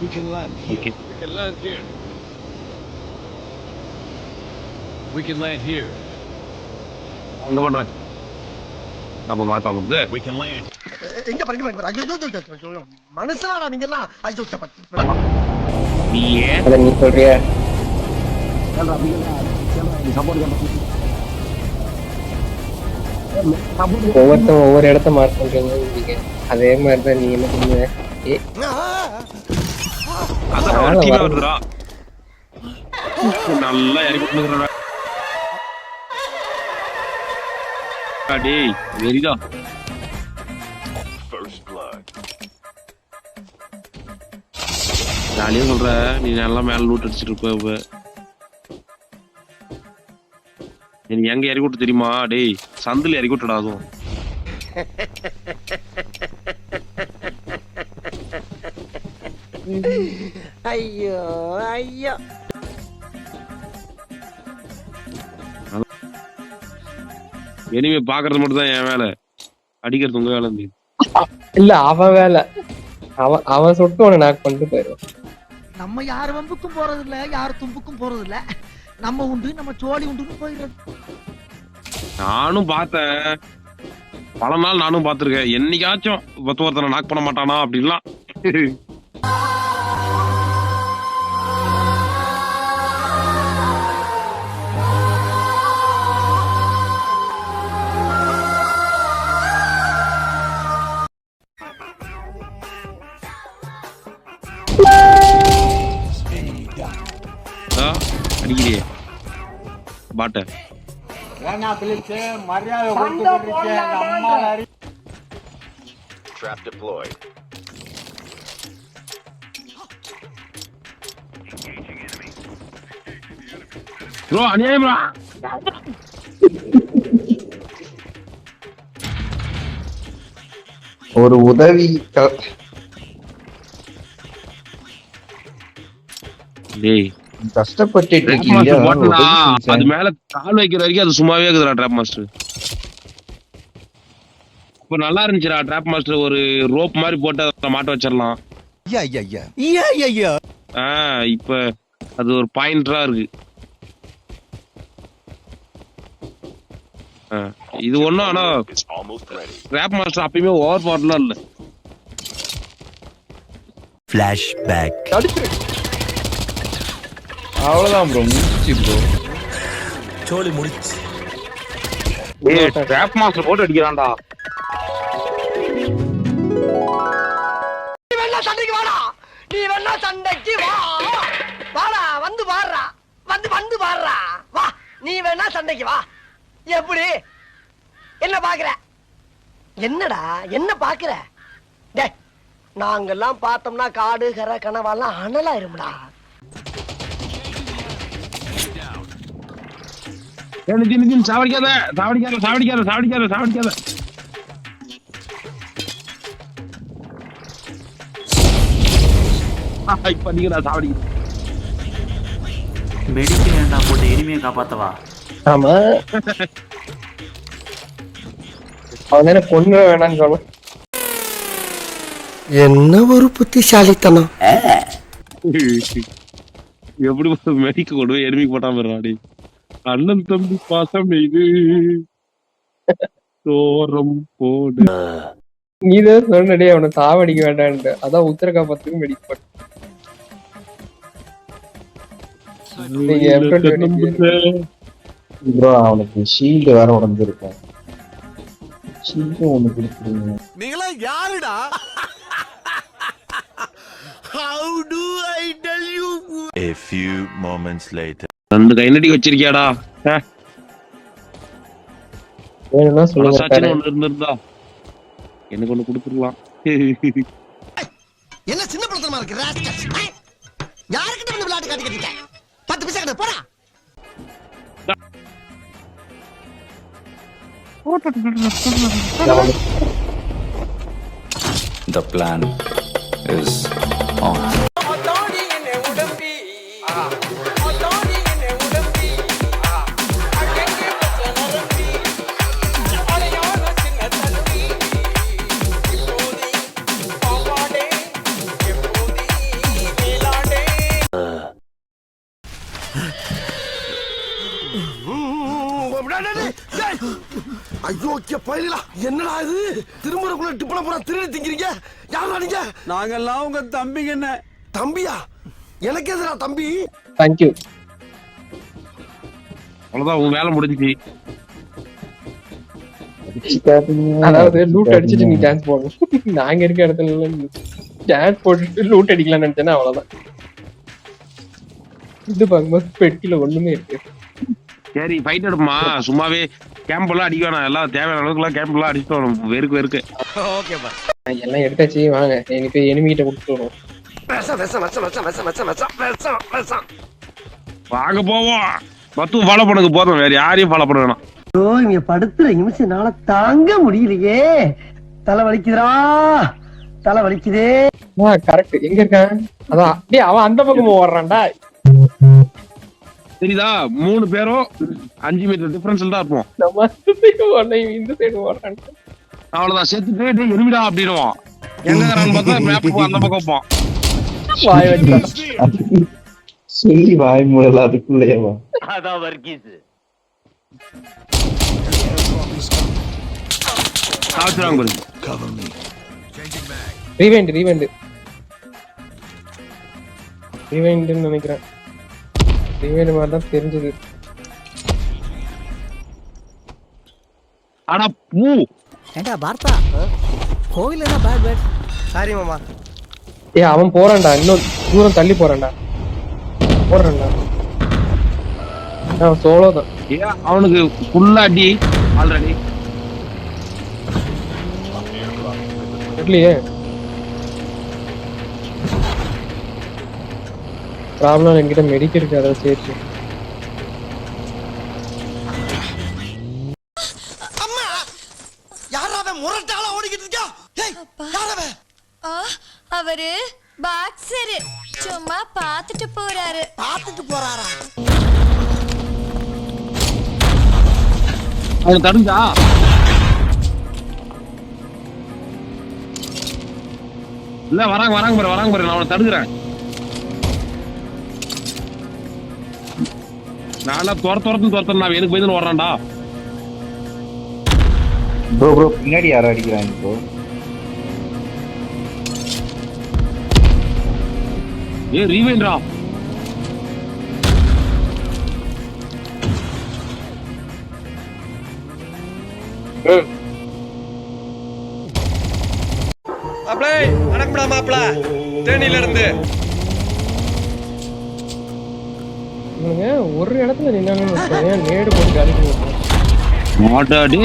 We can land here. Okay. We can land here. We can land here. அங்க பண்றேன். நம்ம மாத்தாம We can land. எங்க பாருங்க ஐயோ மனசாடா நீங்க எல்லாம் ஐயோ நீ ஏன் அத நீ சொல்றியா? ஒவ்வொருத்தவங்க ஒவ்வொரு இடத்த மார்க் பண்றீங்க. அதே மாதிரிதான் நீ என்ன பண்ணுவ? நல்லா இறக்கி டேய் வெரிதா ஜாலியா சொல்ற. நீ நல்லா மேல லூட் அடிச்சிட்டு இருப்ப. நீ எங்க இறக்கி விட்டு தெரியுமா? டேய் சந்தில இறக்கி விட்டுடா. அதுவும் ஐயோ ஐயோ இனிமே பாக்குறது மட்டும் தான் என் வேலை, அடிக்கிறது உங்க வேலை. இல்ல அவன் வேலை. அவன் சொட்டு உன நாக் பண்ணிட்டு போயிடுவான். நம்ம யார் வம்புக்கும் போறது இல்ல, யார் தும்புக்கும் போறது இல்ல. நம்ம உண்டு நம்ம சோழி உண்டுன்னு போயிடுறது. நானும் பார்த்தேன், பல நாள் நானும் பார்த்திருக்கேன். என்னைக்காச்சும் ஒருத்தனை நாக் பண்ண மாட்டானா அப்படின்லாம். அடிக்கிறியே பாட்ட Trap deployed. ப்ரோ அநியாயம் ப்ரோ. ஒரு உதவி டேய் கஷ்டப்பட்டு அது மேல கால் வைக்கிற வரைக்கும் அது சும்மாவே இருக்குதுடா டிராப் மாஸ்டர். இப்ப நல்லா இருந்துச்சுடா டிராப் மாஸ்டர். ஒரு ரோப் மாதிரி போட்டு அதை மாட்ட வச்சிடலாம். இப்ப அது ஒரு பாயிண்டரா இருக்கு. இது ஒண்ணும் ஆனா டிராப் மாஸ்டர் அப்பயுமே ஓவர் பவர்லாம் இல்ல. ஃபிளாஷ்பேக். அவ்வளவுதான் ப்ரோ, முடிச்சு ப்ரோ. சோலி முடிச்சு. டிராப் மாஸ்டர் போட்டு அடிக்கிறான்டா. நீ வேணா சண்டைக்கு வாடா, நீ வேணா சண்டைக்கு வா வாடா, வந்து பாடுறா, வந்து பாடுறா வா. நீ வேணா சண்டைக்கு வா. எப்படி என்ன பாக்குற? என்னடா என்ன பாக்குற? டேய் நாங்கெல்லாம் பார்த்தோம்னா காடு கரை கனவாலாம் அனலாயிரும்டா. சாவடிக்காத சாவடிக்காத சாவடிக்காத சாவடிக்காத சாவடிக்காத. இப்ப நீங்க சாவடிக்க மெடிக்கல் போட்டு எனிமையை காப்பாத்தவா? ஆமா அவன் தானே பொண்ணு வேணான்னு சொல்ல. என்ன ஒரு புத்திசாலித்தனம். எப்படி மெடிக்க கொண்டு போய் எனிமிக்கு போட்டாம இருறாடி. அண்ணன் தம்பி பாசம் இது சோரம் போடு. நீதான் சொன்னடே அவனை சாவடிக்க வேண்டான்ட்டு. அதான் உத்தரகா பத்துக்கு மெடிக்க போட்ட. ப்ரோ அவனுக்கு ஷீல்டு வேற உடஞ்சிருக்கேன். ஷீல்டு ஒண்ணு கொடுத்துருங்க. நீங்களா யாருடா? How do I tell you? A few moments later. ரெண்டு கைநடி வச்சிருக்கியாடா? வேணும்னா சொல்லுங்க. ஒண்ணு இருந்திருந்தா எனக்கு ஒண்ணு கொடுத்துடலாம். என்ன சின்ன பிரச்சனை இருக்கு ராஸ்கல். யார்கிட்ட வந்து விளையாட்டு காட்டி கட்டிட்ட? 10 பைசா கிட்ட போடா. The plan is on. ஐயோ பயிலா என்னடா இது திருமுறைக்குள்ள டிப்பன பூரா திருடி திங்கிறீங்க யாரா நீங்க நாங்கெல்லாம் உங்க தம்பிங்க என்ன தம்பியா எனக்கு எதுடா தம்பி தேங்க்யூ. அவ்வளவுதான் உன் வேலை முடிஞ்சிச்சு. அதாவது லூட் அடிச்சுட்டு நீ டான்ஸ் போடணும். நாங்க இருக்க இடத்துல டான்ஸ் போட்டுட்டு லூட் அடிக்கலாம்னு நினைச்சேன்னா அவ்வளவுதான். இது பார்க்கும்போது பெட்டில ஒண்ணுமே இருக்கு. சரி ஃபைட் எடுப்போமா? சும்மாவே கேம்ப் எல்லாம் அடிக்க வேணாம். எல்லாம் தேவையான அளவுக்கு எல்லாம் கேம்ப் எல்லாம் அடிச்சுட்டு வரும். வெறுக்கு ஓகேப்பா. எல்லாம் எடுத்தாச்சு, வாங்க எனக்கு போய் எனிமி கிட்ட கொடுத்துட்டு வரும். வாங்க போவோம். மொத்தம் ஃபாலோ பண்ணுங்க போதும், வேற யாரையும் ஃபாலோ பண்ண வேணாம். ஐயோ இங்க படுத்துற நிமிஷம்னால தாங்க முடியலையே. தலை வலிக்குதுடா, தலை வலிக்குதே. கரெக்ட், எங்க இருக்கான்? அதான் அப்படியே அவன் அந்த பக்கம் ஓடுறான்டா. சரிதா, 3 பேரும் 5 மீட்டர் டிஃபரன்ஸ்ல தான் இருப்போம். நம்ம அந்த சைடு ஓடுறோம், இந்த சைடு ஓடுறான். அவ்வளவுதான், செத்துட்டு எனிமிடா அப்படின்னுவான். எங்க பார்த்தா மேப் அந்த பக்கம் வைப்பான். வாய் வச்சா சொல்லி வாய் மூடல அதுக்குள்ளேயேவா? அதான் வர்க்கீஸ். ஆச்சராங்க ரீவைண்ட் நினைக்கிறேன். ரீவைண்ட் மாதிரி தான் தெரிஞ்சது. ஆனா பூ ஏண்டா பார்த்தா கோவில் என்ன பேட் பேட். சாரி மாமா. அவன் போறான்டா, இன்னும் தூரம் தள்ளி போறான்டா. போடுறான்டா, சோலோ தான். அவனுக்கு ஃபுல்லா அடி ஆல்ரெடி. இல்லையே ப்ராப்ளம், என்கிட்ட மெடிக்க இருக்கு, அதை சேர்த்து. அம்மா யாராவே முரட்டால ஓடிக்கிட்டு இருக்கா? ஏய் யாராவே? அவரு பாக்ஸரு, சும்மா பாத்துட்டு போறாரு. பாத்துட்டு போறாரா? அவனுக்கு தடுஞ்சா இல்ல? வராங்க பாரு, நான் அவனை தடுக்கிறேன். நான் துரத்துன்னு நான் எனக்கு பயந்து வர்றான்டா. ப்ரோ பின்னாடி யாரும் அடிக்கிறாங்க ப்ரோ. ரீவைண்டா மாப்ளே, வணக்கம்டா மாப்ள. தேனில இருந்து ஒரு இடத்துல நின்னாலும் நேடு போட்டு காலி மாட்டாடி.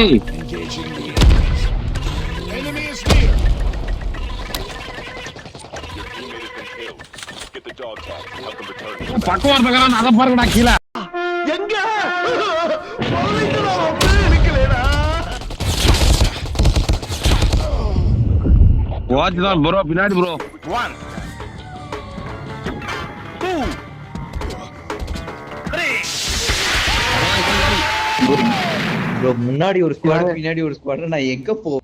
பக்கம் வரதுக்கான அதை பாருங்கடா கீழே. எங்க வாட்ச்தான் ப்ரோ, பின்னாடி ப்ரோ. 1 2 3. ப்ரோ முன்னாடி ஒரு ஸ்குவாட் பின்னாடி ஒரு ஸ்குவாட், நான் எங்க போ?